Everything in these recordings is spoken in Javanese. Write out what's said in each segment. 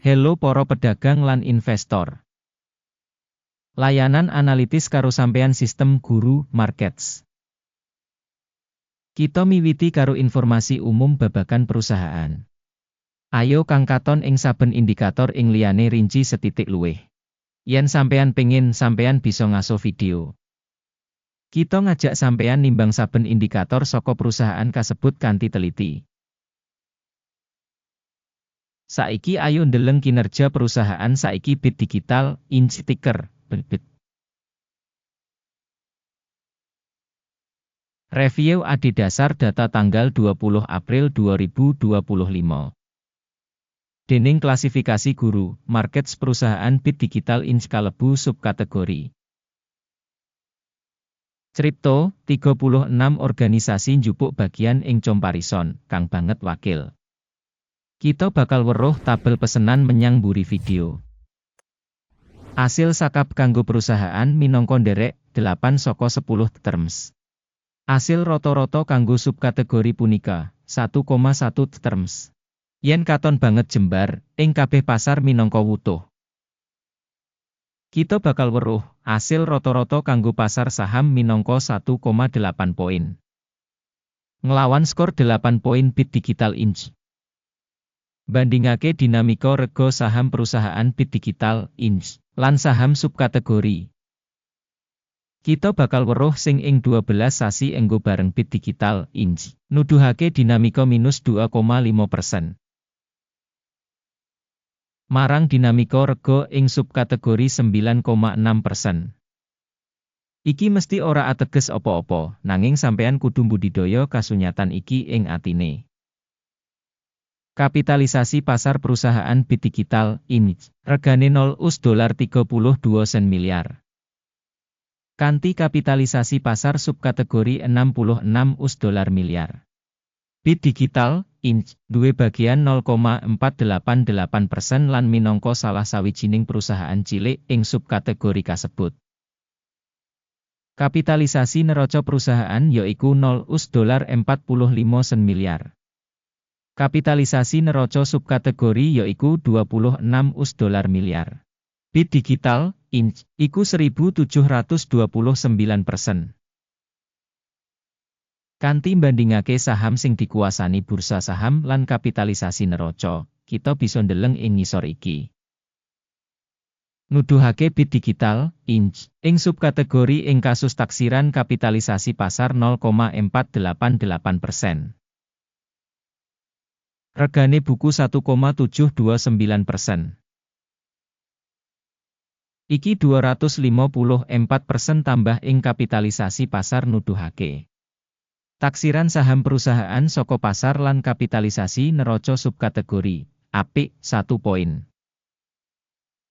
Hello para pedagang lan investor. Layanan analitis karo sampean sistem Guru Markets. Kita miwiti karo informasi umum babagan perusahaan. Ayo kang katon ing saben indikator ing liyane rinci setitik luwih. Yen sampean pengin, sampean bisa ngaso video. Kita ngajak sampean nimbang saben indikator saka perusahaan kasebut kanthi teliti. Saiki ayo ndeleng kinerja perusahaan saiki BIT Digital, Inc ticker, BIT. Review adhedhasar data tanggal 20 April 2025. Dening klasifikasi Guru Markets perusahaan BIT Digital Inc kalebu subkategori. Cripto, 36 organisasi njupuk bagian ing comparison, kang banget wakil. Kita bakal weruh tabel pesenan menyang mburi video. Asil sakap kanggo perusahaan minangka nderek 8 saka 10 terms. Asil rata-rata kanggo subkategori punika 1,1 terms. Yen katon banget jembar, ing kabeh pasar minangka wutuh. Kita bakal weruh asil rata-rata kanggo pasar saham minangka 1,8 poin. Nglawan skor 8 poin BIT Digital Inc. Bandingake dinamika rega saham perusahaan BIT Digital Inc. lan saham subkategori. Kita bakal weruh sing ing 12 sasi enggo bareng BIT Digital Inc. Nuduhake dinamika minus 2,5%. Marang dinamika rega ing subkategori 9,6%. Iki mesti ora ateges apa-apa, nanging sampean kudu mbudidaya kasunyatan iki ing atine. Kapitalisasi pasar perusahaan BIT Digital Inc. Regane $0,32 sen miliar. Kanti kapitalisasi pasar subkategori $66 miliar. BIT Digital Inc. duwe bagian 0,488% lan minangka salah sawijining perusahaan cilik ing subkategori kasebut. Kapitalisasi neraca perusahaan yaiku $0,45 sen miliar. Kapitalisasi neraca subkategori yaiku $26 miliar. BIT Digital Inc. iku 1.729%. Kanthi bandingake saham sing dikuasani bursa saham lan kapitalisasi neraca, kita bisa ndeleng ing ngisor iki. Nuduhake BIT Digital Inc. ing subkategori ing kasus taksiran kapitalisasi pasar 0,488%. Regane buku 1,729%. Iki 254% tambah ing kapitalisasi pasar nuduhake. Taksiran saham perusahaan saka pasar lan kapitalisasi neraca subkategori, apik 1 poin.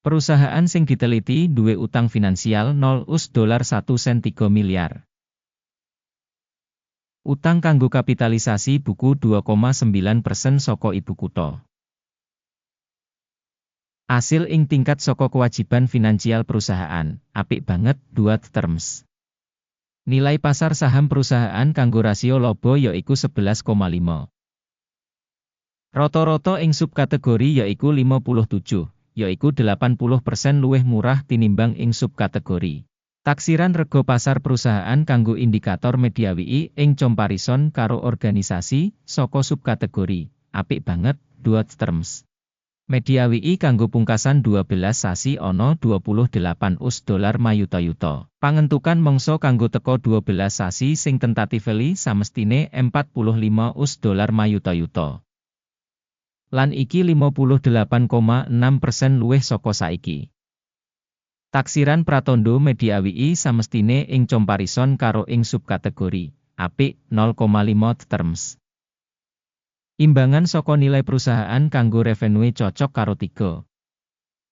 Perusahaan sing diteliti duwe utang finansial $1 sen 3 miliar. Utang kanggo kapitalisasi buku 2,9% saka ibu kutha. Asil ing tingkat saka kewajiban finansial perusahaan, apik banget 2 terms. Nilai pasar saham perusahaan kanggo rasio laba yaiku 11,5. Rata-rata ing subkategori yaiku 57, yaiku 80% luwih murah tinimbang ing subkategori. Taksiran rega pasar perusahaan kanggo indikator media WI ing comparison karo organisasi saka subkategori, apik banget 2 terms. Media WI kanggo pungkasan 12 sasi ana $28 mayuta-yuta. Pangentukan mangsa kanggo teka 12 sasi sing tentatively samestine $45 mayuta-yuta. Lan iki 58,6% luwih saka saiki. Taksiran pratandha media WI samestine ing comparison karo ing subkategori, apik 0,5 terms. Imbangan saka nilai perusahaan kanggo revenue cocok karo 3.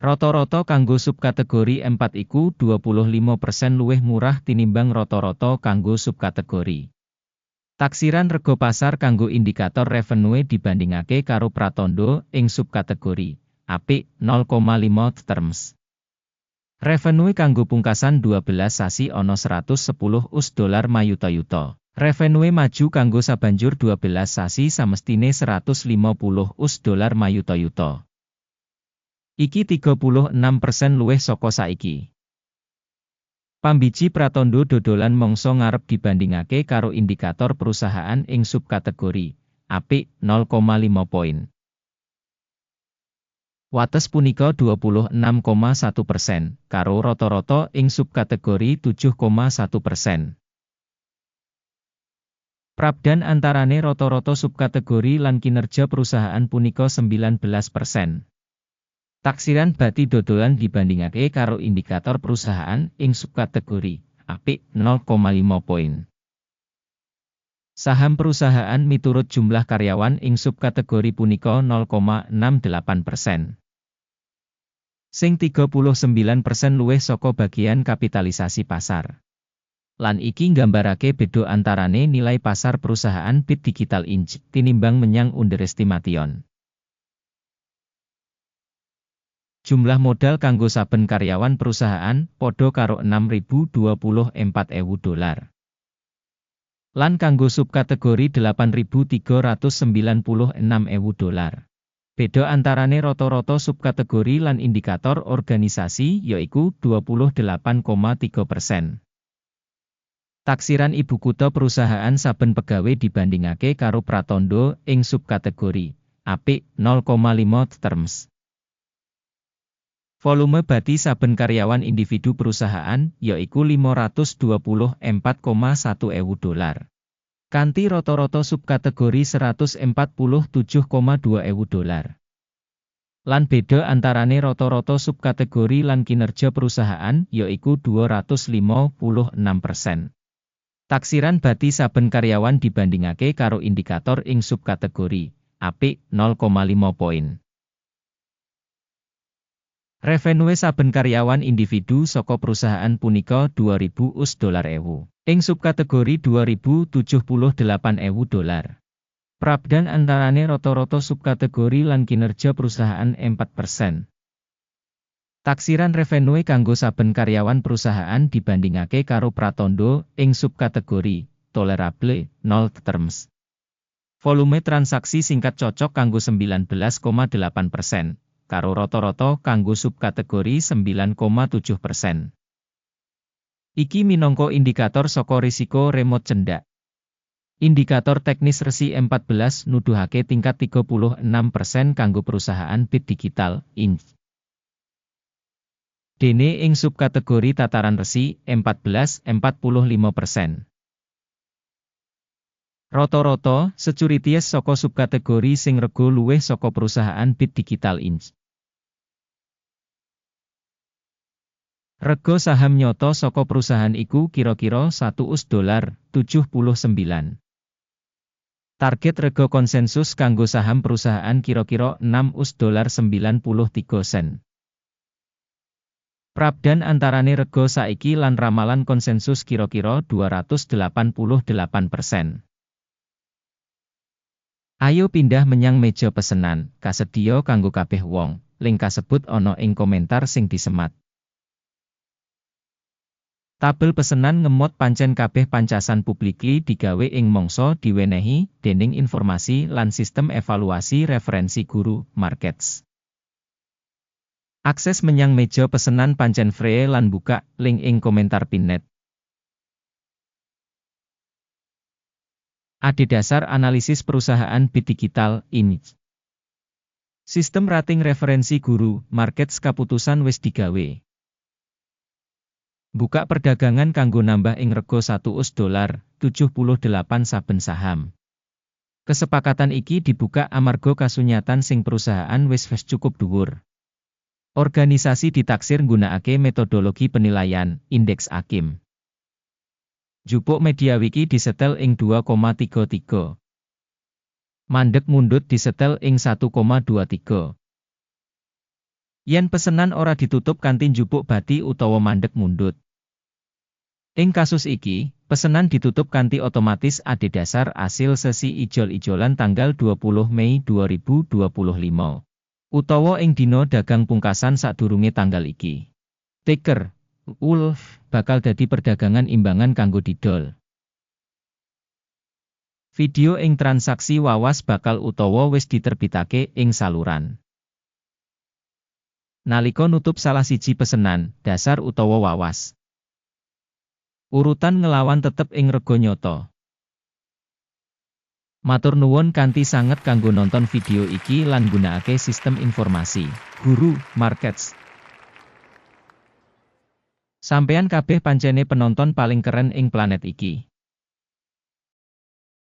Rata-rata kanggo subkategori 4 iku 25% luwih murah tinimbang rata-rata kanggo subkategori. Taksiran rega pasar kanggo indikator revenue dibandingake karo pratandha ing subkategori, apik 0,5 terms. Revenue kanggo pungkasan 12 sasi ana $110 mayuta-yuta. Revenue maju kanggo sabanjur 12 sasi samestine $150 mayuta-yuta. Iki 36% luwih saka saiki. Pambiji pratandha dodolan mangsa ngarep dibandingake karo indikator perusahaan ing subkategori apik 0,5 poin. Wates punika 26,1%, karo rata-rata ing subkategori 7,1%. Prabdan antarane rata-rata subkategori lan kinerja perusahaan punika 19%. Taksiran bati dodolan dibandingake karo indikator perusahaan ing subkategori apik 0,5 poin. Saham perusahaan miturut jumlah karyawan ing subkategori punika 0,68%. Sing 39% luwih saka bagian kapitalisasi pasar. Lan iki nggambarake beda antarane nilai pasar perusahaan Bit Digital Inc. tinimbang menyang underestimation. Jumlah modal kanggo saben karyawan perusahaan padha karo $6.024.000. Lan kanggo subkategori $8.396.000. Beda antarane rata-rata subkategori lan indikator organisasi yaiku 28,3%. Taksiran ibu kutha perusahaan saben pegawai dibandingake karo pratandha ing subkategori apik 0,5 terms. Volume bati saben karyawan individu perusahaan yaiku $524,100. Kanthi rata-rata subkategori $147,200. Lan beda antarane rata-rata subkategori lan kinerja perusahaan yaiku 256%. Taksiran bati saben karyawan dibandingake karo indikator ing subkategori apik 0,5 poin. Revenue saben karyawan individu saka perusahaan punika $2.000. Ing subkategori $2.078.000. Prabdan antarane rata-rata subkategori lan kinerja perusahaan 4%. Taksiran revenue kanggo saben karyawan perusahaan dibandingake karo pratandha ing subkategori tolerable 0 terms. Volume transaksi singkat cocok kanggo 19,8%. Karo rata-rata kanggo subkategori 9,7%. Iki minangka indikator saka risiko remote cendak. Indikator teknis resi 14 nuduhake tingkat 36% kanggo perusahaan Bit Digital Inc. Dene ing subkategori tataran resi 14 45%. Rata-rata securities saka subkategori sing rega luwih saka perusahaan Bit Digital Inc. Rega saham nyata saka perusahaan iku kira-kira $1.79. Target rega konsensus kanggo saham perusahaan kira-kira $6.93. Prabdan antarane rega saiki lan ramalan konsensus kira-kira 288%. Ayo pindah menyang meja pesenan, kasedya kanggo kabeh wong. Link kasebut ana ing komentar sing disemat. Tabel pesenan ngemot pancen kabeh pancasan publikly digawe ing mangsa diwenehi dening informasi lan sistem evaluasi referensi guru markets. Akses menyang meja pesenan pancen free lan buka link ing komentar pinnet. Adhedhasar analisis perusahaan Bit Digital Inc. Sistem rating referensi guru markets kaputusan wis digawe. Buka perdagangan kanggo nambah ing rega $1.78 saben saham. Kesepakatan iki dibuka amarga kasunyatan sing perusahaan wis cukup dhuwur. Organisasi ditaksir nggunakake metodologi penilaian indeks AKIM. Jupuk MediaWiki disetel ing 2,33. Mandeg mundut disetel ing 1,23. Yen pesenan ora ditutup kanthi njupuk bati utawa mandeg mundut. Ing kasus iki, pesenan ditutup kanthi otomatis adhedhasar asil sesi ijol-ijolan tanggal 20 Mei 2025. Utawa ing dina dagang pungkasan sadurunge tanggal iki. Ticker Wolf bakal dadi perdagangan imbangan kanggo didol. Video ing transaksi wawas bakal utawa wis diterbitake ing saluran Nalika nutup salah siji pesenan, dasar utawa wawas. Urutan ngelawan tetep ing rega nyata. Matur nuwun kanthi sanget kanggo nonton video iki lan gunakake sistem informasi Guru Markets. Sampeyan kabeh pancene penonton paling keren ing planet iki.